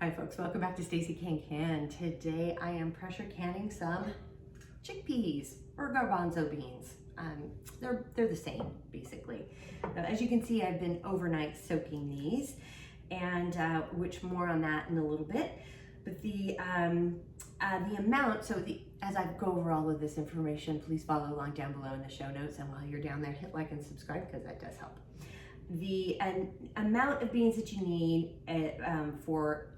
Hi folks, welcome back to Stacey Can. Today I am pressure canning some chickpeas or garbanzo beans. They're the same basically. Now, as you can see, I've been overnight soaking these, and which more on that in a little bit. But the amount, as I go over all of this information, please follow along down below in the show notes, and while you're down there, hit like and subscribe because that does help. The amount of beans that you need for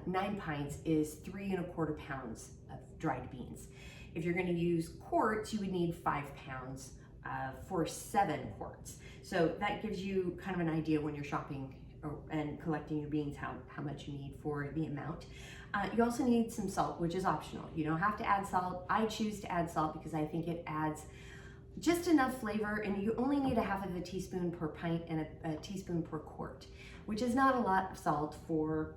9 pints is 3 1/4 pounds of dried beans. If you're going to use quarts, you would need 5 pounds for 7 quarts. So that gives you kind of an idea when you're shopping and collecting your beans how much you need for the amount. You also need some salt, which is optional. You don't have to add salt. I choose to add salt because I think it adds just enough flavor, and you only need 1/2 teaspoon per pint and a teaspoon per quart, which is not a lot of salt for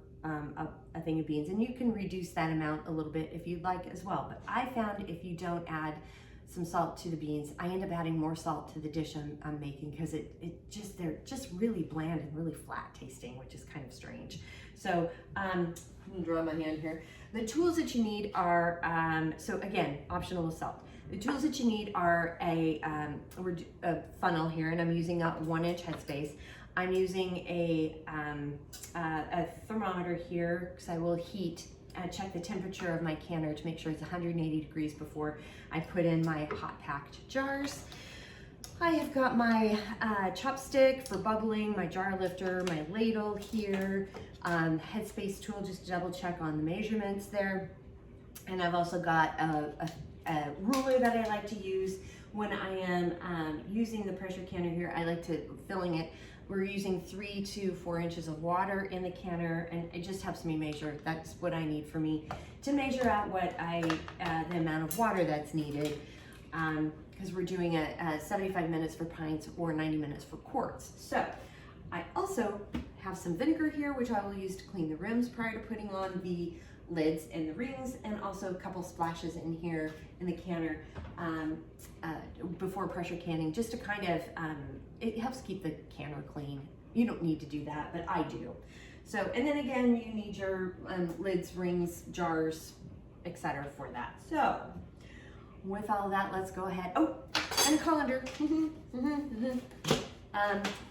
a thing of beans, and you can reduce that amount a little bit if you'd like as well. But I found if you don't add some salt to the beans, I end up adding more salt to the dish I'm making because they're just really bland and really flat tasting, which is kind of strange. So I'm gonna draw my hand here. The tools that you need are, so again, optional with salt. The tools that you need are a funnel here, and I'm using a 1-inch Headspace. I'm using a thermometer here because I will check the temperature of my canner to make sure it's 180 degrees before I put in my hot packed jars. I have got my chopstick for bubbling, my jar lifter, my ladle here, Headspace tool just to double check on the measurements there. And I've also got a ruler that I like to use when I am using the pressure canner here. I like to filling it. We're using 3 to 4 inches of water in the canner, and it just helps me measure. That's what I need for me to measure out what the amount of water that's needed, because we're doing a 75 minutes for pints or 90 minutes for quarts. So I also have some vinegar here, which I will use to clean the rims prior to putting on the lids and the rings, and also a couple splashes in here in the canner before pressure canning, just to kind of, it helps keep the canner clean. You don't need to do that, but I do. So, and then again, you need your lids, rings, jars, etc. for that. So, with all that, let's go ahead. Oh, and a colander. You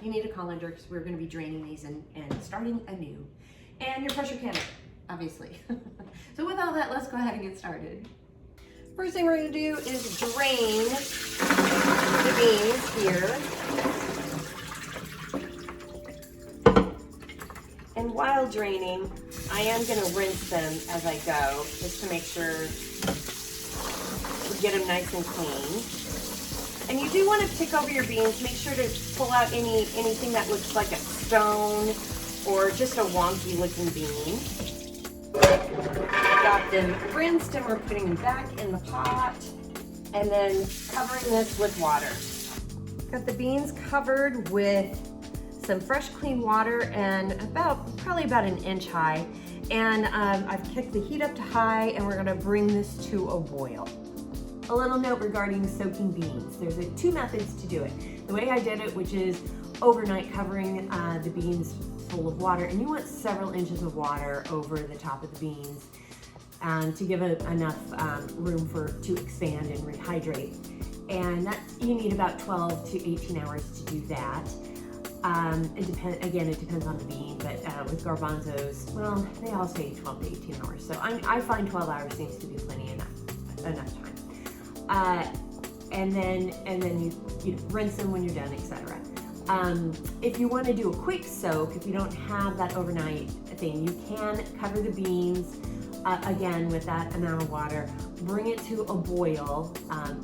need a colander because we're going to be draining these and starting anew. And your pressure canner, obviously. So with all that, let's go ahead and get started. First thing we're going to do is drain the beans here. And while draining, I am going to rinse them as I go, just to make sure we get them nice and clean. And you do want to pick over your beans. Make sure to pull out anything that looks like a stone or just a wonky looking bean. Got them rinsed, and we're putting them back in the pot and then covering this with water. Got the beans covered with some fresh clean water and probably about 1 inch high. And I've kicked the heat up to high, and we're gonna bring this to a boil. A little note regarding soaking beans. There's 2 methods to do it. The way I did it, which is overnight covering the beans full of water, and you want several inches of water over the top of the beans to give it enough room to expand and rehydrate. And you need about 12 to 18 hours to do that. It depends on the bean, but with garbanzos, well, they all say 12 to 18 hours. So I find 12 hours seems to be plenty enough time. And then you rinse them when you're done, etc. If you want to do a quick soak, if you don't have that overnight thing, you can cover the beans again with that amount of water, bring it to a boil,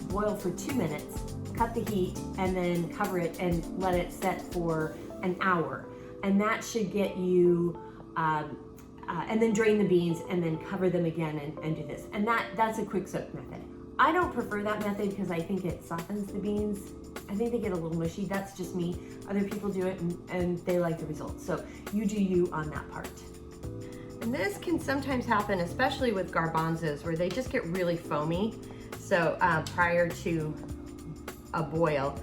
boil for 2 minutes, cut the heat, and then cover it and let it set for an hour. And that should get you, and then drain the beans and then cover them again and do this. And that's a quick soak method. I don't prefer that method because I think it softens the beans. I think they get a little mushy. That's just me. Other people do it and they like the results. So you do you on that part. And this can sometimes happen, especially with garbanzos, where they just get really foamy. So prior to a boil.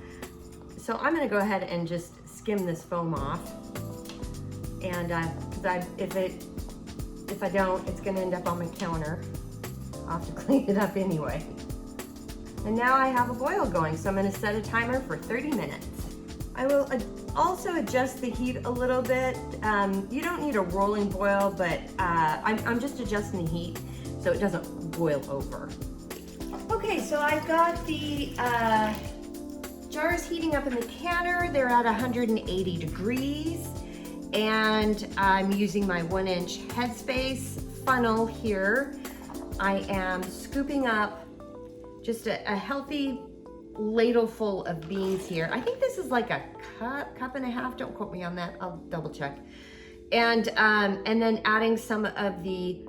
So I'm gonna go ahead and just skim this foam off. And if if I don't, it's gonna end up on my counter. I'll have to clean it up anyway. And now I have a boil going, so I'm gonna set a timer for 30 minutes. I will also adjust the heat a little bit. You don't need a rolling boil, but I'm just adjusting the heat so it doesn't boil over. Okay, so I've got the jars heating up in the canner. They're at 180 degrees. And I'm using my 1-inch Headspace funnel here. I am scooping up just a healthy ladle full of beans here. I think this is like a cup and a half. Don't quote me on that. I'll double check. And then adding some of the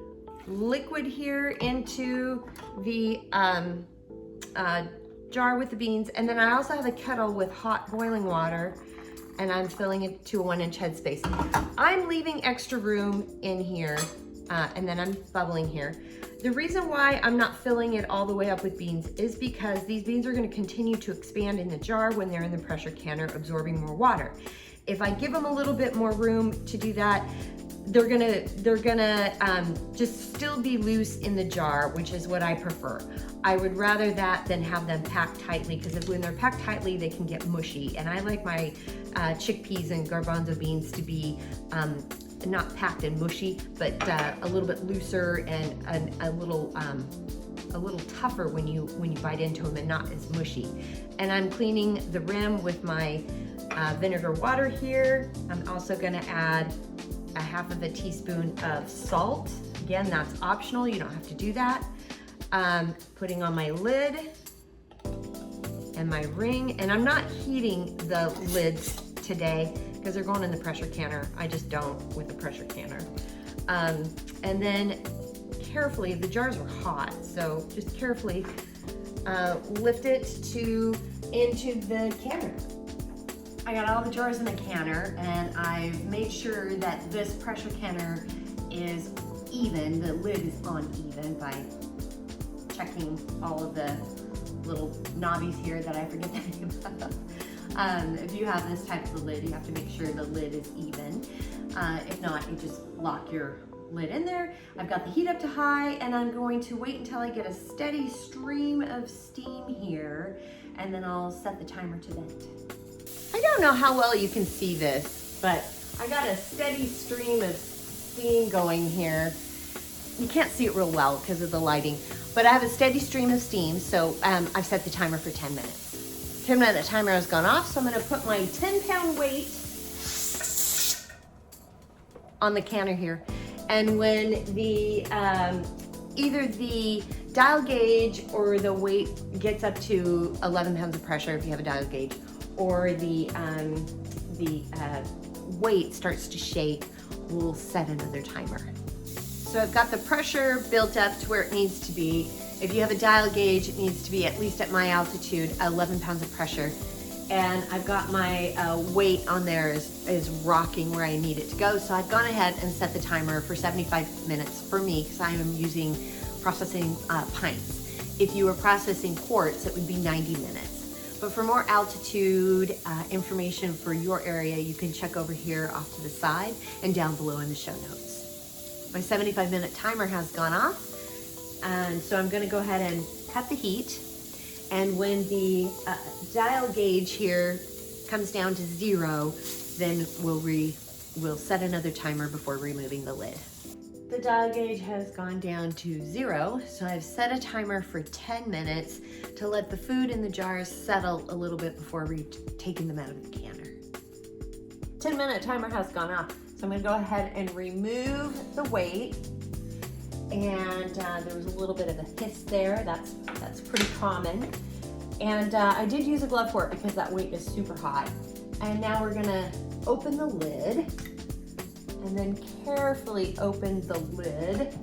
liquid here into the jar with the beans. And then I also have a kettle with hot boiling water, and I'm filling it to a 1-inch Headspace. I'm leaving extra room in here, and then I'm bubbling here. The reason why I'm not filling it all the way up with beans is because these beans are gonna continue to expand in the jar when they're in the pressure canner, absorbing more water. If I give them a little bit more room to do that, they're gonna just still be loose in the jar, which is what I prefer. I would rather that than have them packed tightly, because when they're packed tightly, they can get mushy. And I like my chickpeas and garbanzo beans to be not packed and mushy, but a little bit looser and a little tougher when you bite into them, and not as mushy. And I'm cleaning the rim with my vinegar water here. I'm also gonna add a half of a teaspoon of salt. Again, that's optional, you don't have to do that. Putting on my lid and my ring, and I'm not heating the lids today because they're going in the pressure canner. I just don't with the pressure canner. And then carefully, the jars are hot, so just carefully lift it into the canner. I got all the jars in the canner, and I've made sure that this pressure canner is even, the lid is uneven by checking all of the little knobbies here that I forget the name of. If you have this type of lid, you have to make sure the lid is even. If not, you just lock your lid in there. I've got the heat up to high, and I'm going to wait until I get a steady stream of steam here, and then I'll set the timer to that. I don't know how well you can see this, but I got a steady stream of steam going here. You can't see it real well because of the lighting, but I have a steady stream of steam, so I've set the timer for 10 minutes. 10-minute timer has gone off, so I'm gonna put my 10-pound weight on the canner here. And when the, either the dial gauge or the weight gets up to 11 pounds of pressure if you have a dial gauge, or the weight starts to shake, we'll set another timer. So I've got the pressure built up to where it needs to be. If you have a dial gauge, it needs to be at least at my altitude, 11 pounds of pressure. And I've got my weight on there is rocking where I need it to go. So I've gone ahead and set the timer for 75 minutes for me, because I am processing pints. If you were processing quarts, it would be 90 minutes. But for more altitude information for your area, you can check over here off to the side and down below in the show notes. My 75-minute timer has gone off, and so I'm gonna go ahead and cut the heat. And when the dial gauge here comes down to 0, then we'll set another timer before removing the lid. The dial gauge has gone down to 0, so I've set a timer for 10 minutes to let the food in the jars settle a little bit before taking them out of the canner. 10-minute timer has gone off, so I'm gonna go ahead and remove the weight. And there was a little bit of a hiss there. That's pretty common. And I did use a glove for it because that weight is super hot. And now we're gonna open the lid, and then carefully open the lid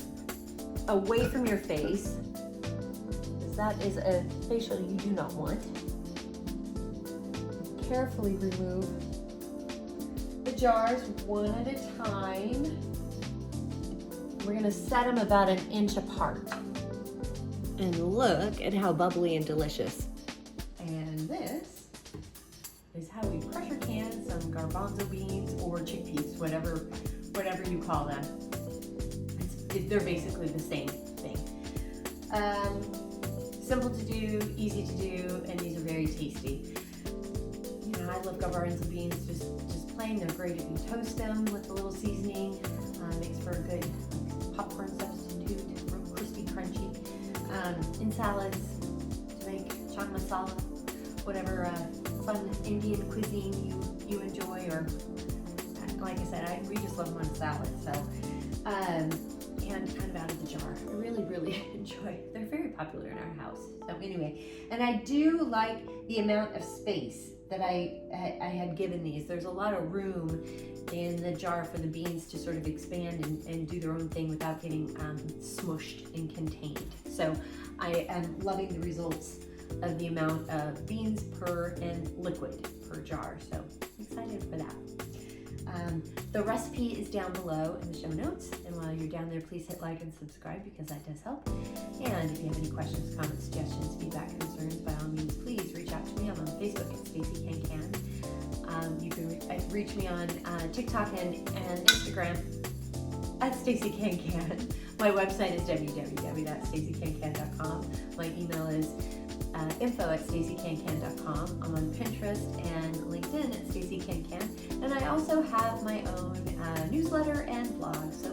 away from your face, because that is a facial you do not want. Carefully remove the jars one at a time. We're gonna set them about 1 inch apart. And look at how bubbly and delicious. And this is how we pressure can some garbanzo beans or chickpeas, whatever you call them. It's they're basically the same thing. Simple to do, easy to do, and these are very tasty. You know, I love garbanzo beans just plain. They're great if you toast them with a little seasoning. Makes for a good popcorn substitute, real crispy, crunchy. In salads, to make chana masala, whatever fun Indian cuisine you enjoy, or like I said, we just love them on salad. So, and kind of out of the jar. I really enjoy. They're very popular in our house. So anyway, and I do like the amount of space that I had given these. There's a lot of room in the jar for the beans to sort of expand and do their own thing without getting smushed and contained. So I am loving the results of the amount of beans and liquid per jar. So excited for that. The recipe is down below in the show notes, and while you're down there, please hit like and subscribe because that does help. And if you have any questions, comments, suggestions, feedback, concerns, by all means, please reach out to me. I'm on Facebook at Stacey Can. You can reach me on TikTok and Instagram at Stacey Can. My website is www.staceycancan.com. My email is info@staceycancan.com. I'm on Pinterest and LinkedIn at Stacey Can. And I also have my own newsletter and blog. So